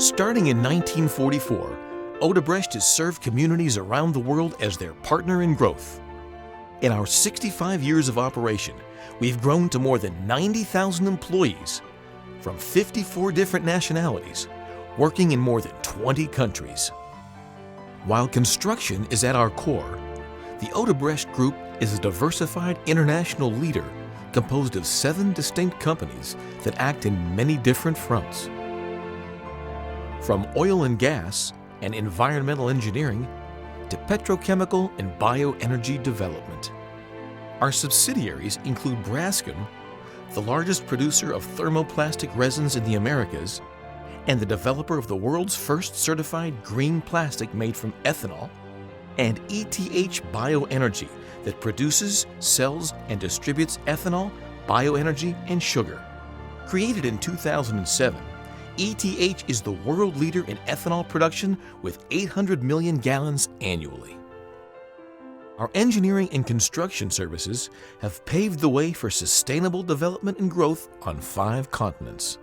Starting in 1944, Odebrecht has served communities around the world as their partner in growth. In our 65 years of operation, we've grown to more than 90,000 employees from 54 different nationalities, working in more than 20 countries. While construction is at our core, the Odebrecht Group is a diversified international leader composed of 7 distinct companies that act in many different fronts. From oil and gas and environmental engineering to petrochemical and bioenergy development. Our subsidiaries include Braskem, the largest producer of thermoplastic resins in the Americas, and the developer of the world's first certified green plastic made from ethanol, and ETH Bioenergy that produces, sells, and distributes ethanol, bioenergy, and sugar. Created in 2007, ETH is the world leader in ethanol production with 800 million gallons annually. Our engineering and construction services have paved the way for sustainable development and growth on 5 continents.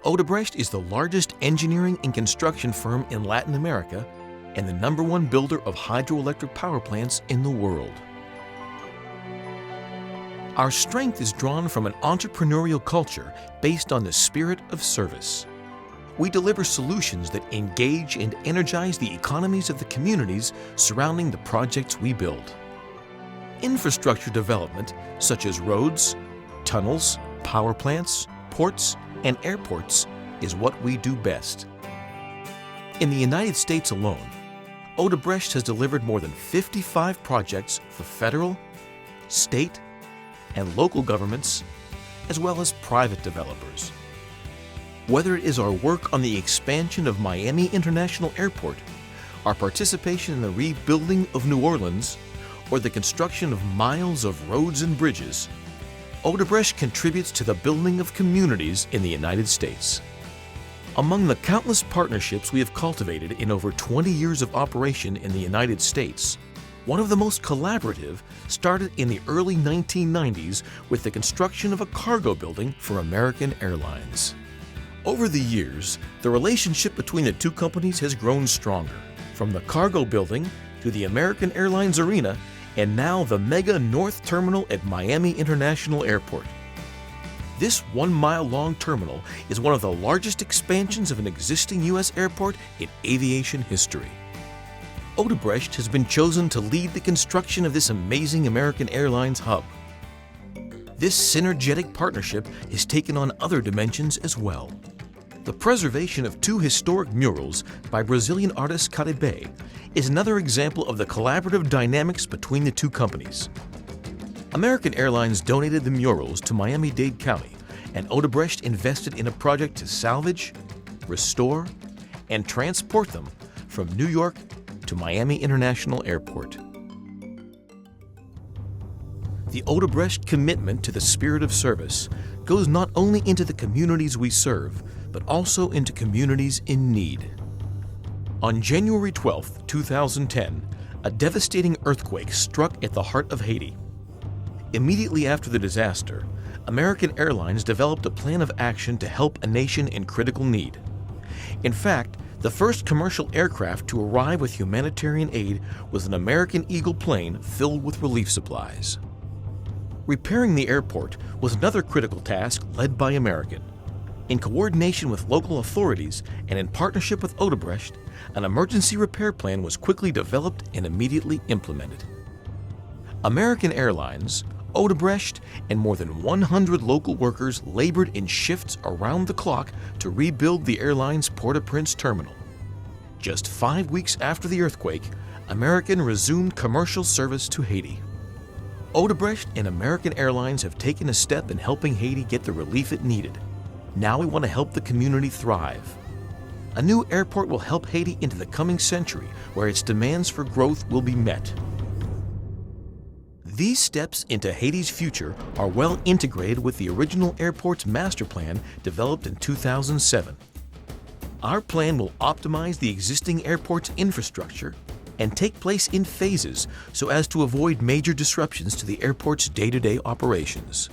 Odebrecht is the largest engineering and construction firm in Latin America and the #1 builder of hydroelectric power plants in the world. Our strength is drawn from an entrepreneurial culture based on the spirit of service. We deliver solutions that engage and energize the economies of the communities surrounding the projects we build. Infrastructure development, such as roads, tunnels, power plants, ports, and airports, is what we do best. In the United States alone, Odebrecht has delivered more than 55 projects for federal, state, and local governments, as well as private developers. Whether it is our work on the expansion of Miami International Airport, our participation in the rebuilding of New Orleans, or the construction of miles of roads and bridges, Odebrecht contributes to the building of communities in the United States. Among the countless partnerships we have cultivated in over 20 years of operation in the United States, one of the most collaborative started in the early 1990s with the construction of a cargo building for American Airlines. Over the years, the relationship between the 2 companies has grown stronger, from the cargo building to the American Airlines Arena and now the mega North Terminal at Miami International Airport. This 1-mile-long terminal is one of the largest expansions of an existing U.S. airport in aviation history. Odebrecht has been chosen to lead the construction of this amazing American Airlines hub. This synergetic partnership has taken on other dimensions as well. The preservation of 2 historic murals by Brazilian artist Caribe is another example of the collaborative dynamics between the 2 companies. American Airlines donated the murals to Miami-Dade County, and Odebrecht invested in a project to salvage, restore, and transport them from New York to Miami International Airport. The Odebrecht commitment to the spirit of service goes not only into the communities we serve, but also into communities in need. On January 12, 2010, a devastating earthquake struck at the heart of Haiti. Immediately after the disaster, American Airlines developed a plan of action to help a nation in critical need. In fact, the first commercial aircraft to arrive with humanitarian aid was an American Eagle plane filled with relief supplies. Repairing the airport was another critical task led by American. In coordination with local authorities and in partnership with Odebrecht, an emergency repair plan was quickly developed and immediately implemented. American Airlines, Odebrecht, and more than 100 local workers labored in shifts around the clock to rebuild the airline's Port-au-Prince terminal. Just 5 weeks after the earthquake, American resumed commercial service to Haiti. Odebrecht and American Airlines have taken a step in helping Haiti get the relief it needed. Now we want to help the community thrive. A new airport will help Haiti into the coming century, where its demands for growth will be met. These steps into Haiti's future are well integrated with the original airport's master plan developed in 2007. Our plan will optimize the existing airport's infrastructure and take place in phases so as to avoid major disruptions to the airport's day-to-day operations.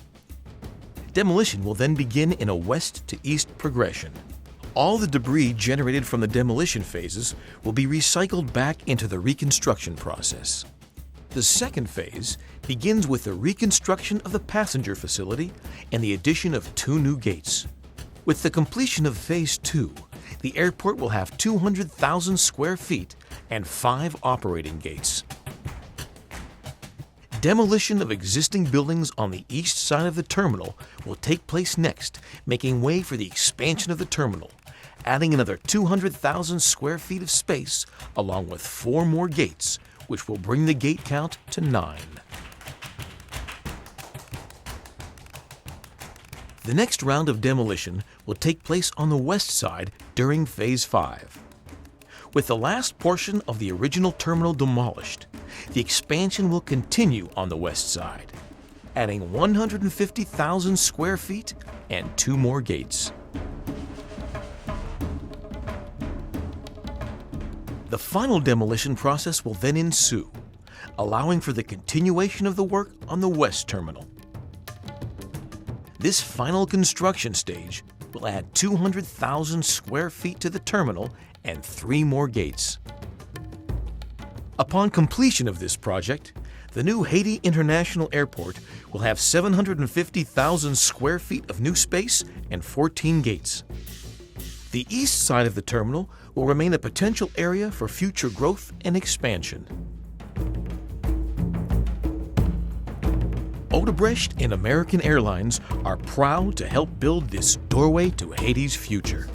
Demolition will then begin in a west-to-east progression. All the debris generated from the demolition phases will be recycled back into the reconstruction process. The second phase begins with the reconstruction of the passenger facility and the addition of 2 new gates. With the completion of Phase 2, the airport will have 200,000 square feet and 5 operating gates. Demolition of existing buildings on the east side of the terminal will take place next, making way for the expansion of the terminal, adding another 200,000 square feet of space along with 4 more gates, which will bring the gate count to 9. The next round of demolition will take place on the west side during Phase 5. With the last portion of the original terminal demolished, the expansion will continue on the west side, adding 150,000 square feet and 2 more gates. The final demolition process will then ensue, allowing for the continuation of the work on the west terminal. This final construction stage will add 200,000 square feet to the terminal and 3 more gates. Upon completion of this project, the new Haiti International Airport will have 750,000 square feet of new space and 14 gates. The east side of the terminal will remain a potential area for future growth and expansion. Odebrecht and American Airlines are proud to help build this doorway to Haiti's future.